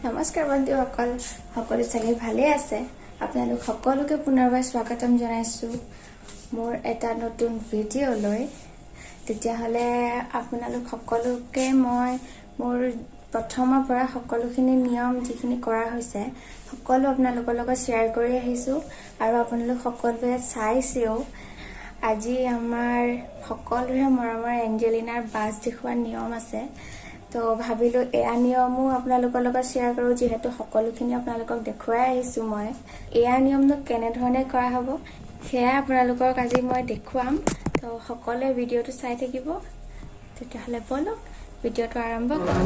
নমস্কাৰ বন্ধুসকল, সকলো চাগে ভালে আছে। আপোনালোক সকলোকে পুনৰবাৰ স্বাগতম জনাইছো মোৰ এটা নতুন ভিডিঅ'লৈ। তেতিয়াহ'লে আপোনালোক সকলোকে মই মোৰ প্ৰথমৰ পৰা সকলোখিনি নিয়ম যিখিনি কৰা হৈছে সকলো আপোনালোকৰ লগত শ্বেয়াৰ কৰি আহিছো আৰু আপোনালোক সকলোৱে চাইছেও। আজি আমাৰ সকলোৰে মৰমৰ এঞ্জেলিনাৰ বাছ দেখুওৱা নিয়ম আছে, তো ভাবিলো এয়া নিয়মো আপোনালোকৰ লগত শ্বেয়াৰ কৰো, যিহেতু সকলোখিনি আপোনালোকক দেখুৱাই আহিছো। মই এয়া নিয়মনো কেনেধৰণে কৰা হ'ব সেয়া আপোনালোকক আজি মই দেখুৱাম, তো সকলোৱে ভিডিঅ'টো চাই থাকিব। তেতিয়াহ'লে বলক ভিডিঅ'টো আৰম্ভ কৰোঁ।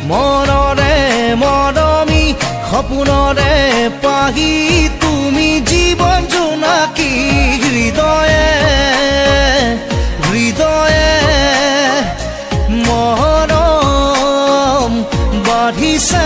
মনৰে মৰমী সপোনৰে পাহি তুমি জীৱন জোনাকী হৃদয়ে হৃদয়ে মৰম বাঢ়িছে।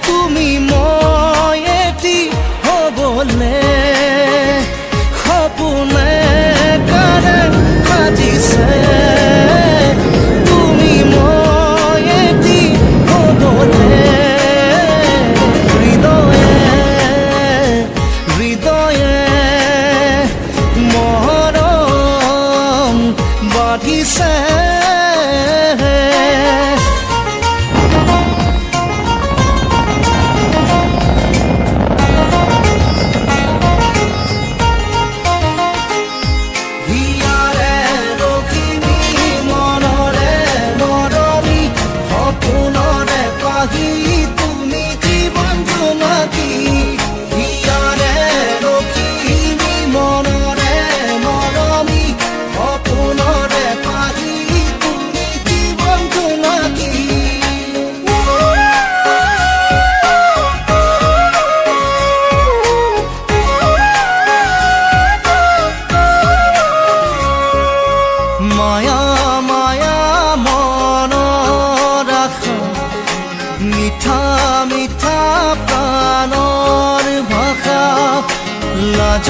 তুমি মই এটি হ'বলে সপোনে কাৰে সাজিছে, তুমি মই এটি হ'বলে হৃদয়ে হৃদয়ে মৰম বাঢ়িছে। মায়া মায়া মনৰ আশা মিঠা মিঠা প্ৰাণৰ ভাষা লাজ